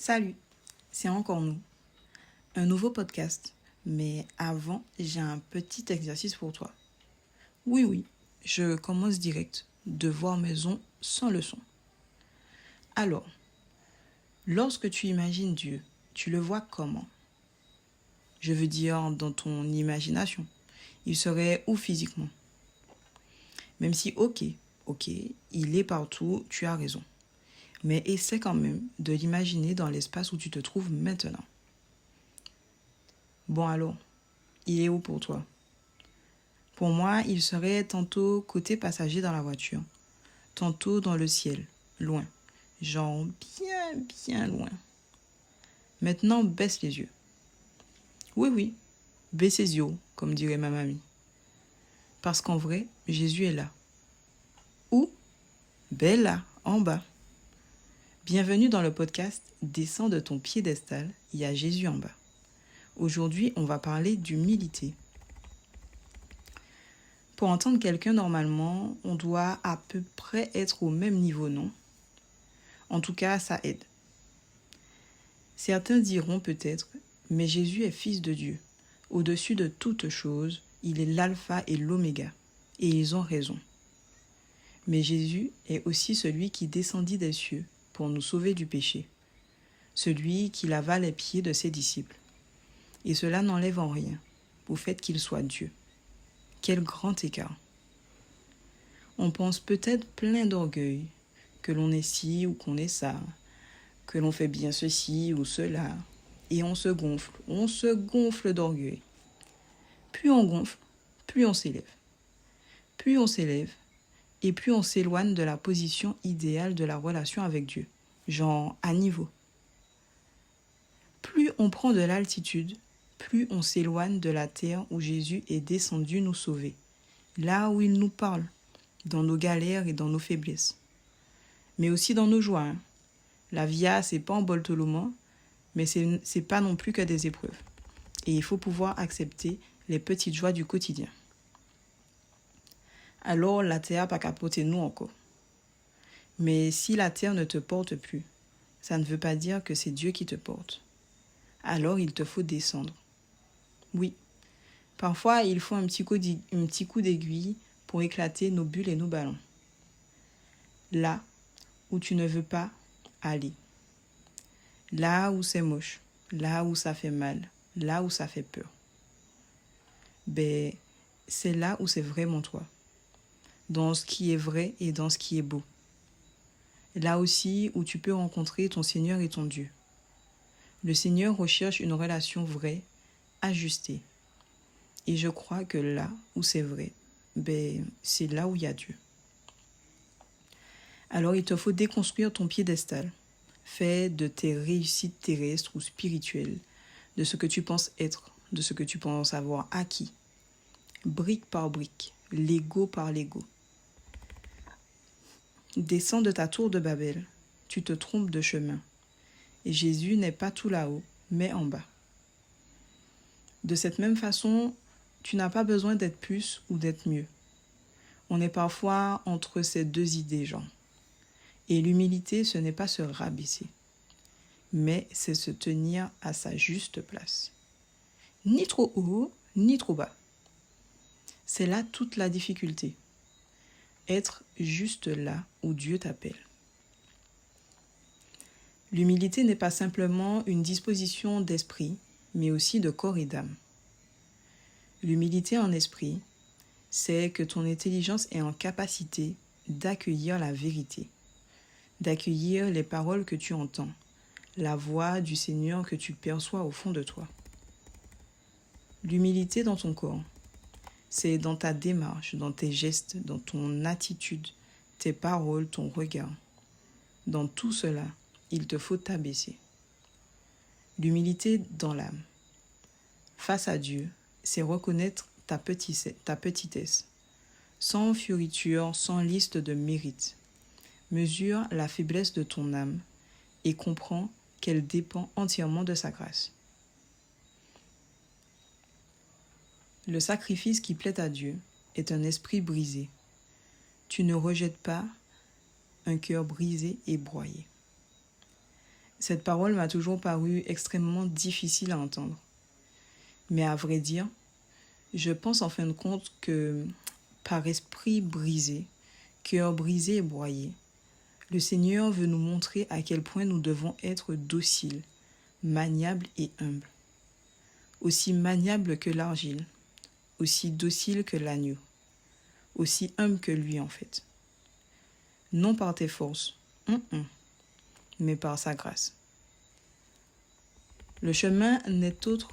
Salut, c'est encore nous. Un nouveau podcast. Mais avant, j'ai un petit exercice pour toi. Oui, je commence direct. Devoir maison sans leçon. Alors, lorsque tu imagines Dieu, tu le vois comment? Je veux dire dans ton imagination. Il serait où physiquement? Même si, ok, il est partout, tu as raison. Mais essaie quand même de l'imaginer dans l'espace où tu te trouves maintenant. Bon alors, il est où pour toi? Pour moi, il serait tantôt côté passager dans la voiture, tantôt dans le ciel, loin, genre bien loin. Maintenant, baisse les yeux. Oui, baisse les yeux, comme dirait ma mamie. Parce qu'en vrai, Jésus est là. Où? Ben là, en bas. Bienvenue dans le podcast Descends de ton piédestal, il y a Jésus en bas. Aujourd'hui, on va parler d'humilité. Pour entendre quelqu'un normalement, on doit à peu près être au même niveau, non? En tout cas, ça aide. Certains diront peut-être, mais Jésus est fils de Dieu. Au-dessus de toute chose, il est l'alpha et l'oméga. Et ils ont raison. Mais Jésus est aussi celui qui descendit des cieux pour nous sauver du péché. Celui qui lava les pieds de ses disciples. Et cela n'enlève en rien au fait qu'il soit Dieu. Quel grand écart! On pense peut-être plein d'orgueil, que l'on est ci ou qu'on est ça, que l'on fait bien ceci ou cela, et on se gonfle d'orgueil. Plus on gonfle, plus on s'élève. Plus on s'élève, et plus on s'éloigne de la position idéale de la relation avec Dieu, genre à niveau. Plus on prend de l'altitude, plus on s'éloigne de la terre où Jésus est descendu nous sauver, là où il nous parle, dans nos galères et dans nos faiblesses, mais aussi dans nos joies. La via, c'est pas en boltoloman, mais c'est pas non plus que des épreuves. Et il faut pouvoir accepter les petites joies du quotidien. Alors la terre pas capoter nous encore. Mais si la terre ne te porte plus, ça ne veut pas dire que c'est Dieu qui te porte. Alors il te faut descendre. Oui, parfois il faut un petit coup d'aiguille pour éclater nos bulles et nos ballons. Là où tu ne veux pas aller. Là où c'est moche, là où ça fait mal, là où ça fait peur. Ben, c'est là où c'est vraiment toi. Dans ce qui est vrai et dans ce qui est beau. Là aussi où tu peux rencontrer ton Seigneur et ton Dieu. Le Seigneur recherche une relation vraie, ajustée. Et je crois que là où c'est vrai, ben, c'est là où il y a Dieu. Alors il te faut déconstruire ton piédestal, fait de tes réussites terrestres ou spirituelles, de ce que tu penses être, de ce que tu penses avoir acquis, brique par brique, Lego par Lego. Descends de ta tour de Babel, tu te trompes de chemin, et Jésus n'est pas tout là-haut, mais en bas. De cette même façon, tu n'as pas besoin d'être plus ou d'être mieux. On est parfois entre ces deux idées, genre. Et l'humilité, ce n'est pas se rabaisser, mais c'est se tenir à sa juste place. Ni trop haut, ni trop bas. C'est là toute la difficulté. Être juste là où Dieu t'appelle. L'humilité n'est pas simplement une disposition d'esprit, mais aussi de corps et d'âme. L'humilité en esprit, c'est que ton intelligence est en capacité d'accueillir la vérité, d'accueillir les paroles que tu entends, la voix du Seigneur que tu perçois au fond de toi. L'humilité dans ton corps, c'est dans ta démarche, dans tes gestes, dans ton attitude, tes paroles, ton regard. Dans tout cela, il te faut t'abaisser. L'humilité dans l'âme. Face à Dieu, c'est reconnaître ta petitesse, sans fioriture, sans liste de mérites. Mesure la faiblesse de ton âme et comprends qu'elle dépend entièrement de sa grâce. Le sacrifice qui plaît à Dieu est un esprit brisé. Tu ne rejettes pas un cœur brisé et broyé. Cette parole m'a toujours paru extrêmement difficile à entendre. Mais à vrai dire, je pense en fin de compte que par esprit brisé, cœur brisé et broyé, le Seigneur veut nous montrer à quel point nous devons être dociles, maniables et humbles. Aussi maniables que l'argile, aussi dociles que l'agneau, aussi humbles que lui en fait. Non par tes forces, mais par sa grâce. Le chemin n'est autre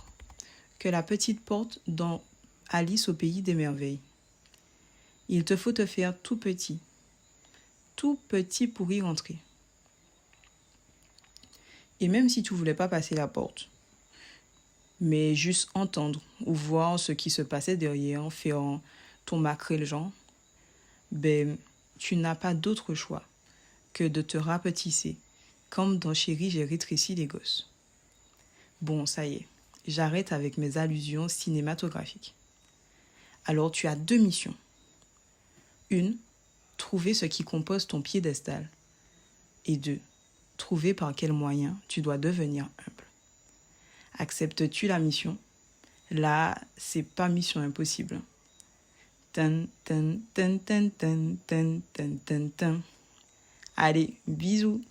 que la petite porte dans Alice au pays des merveilles. Il te faut te faire tout petit pour y rentrer. Et même si tu voulais pas passer la porte, mais juste entendre ou voir ce qui se passait derrière, faire ton maquerelle genre, ben, tu n'as pas d'autre choix que de te rapetisser, comme dans Chérie, j'ai rétréci les gosses. Bon, ça y est, j'arrête avec mes allusions cinématographiques. Alors tu as 2 missions. Une, trouver ce qui compose ton piédestal. Et 2, trouver par quels moyens tu dois devenir humble. Acceptes-tu la mission? Là, c'est pas mission impossible. Tan, tan, tan, tan, tan, tan, tan, tan, tan. Allez, bisous!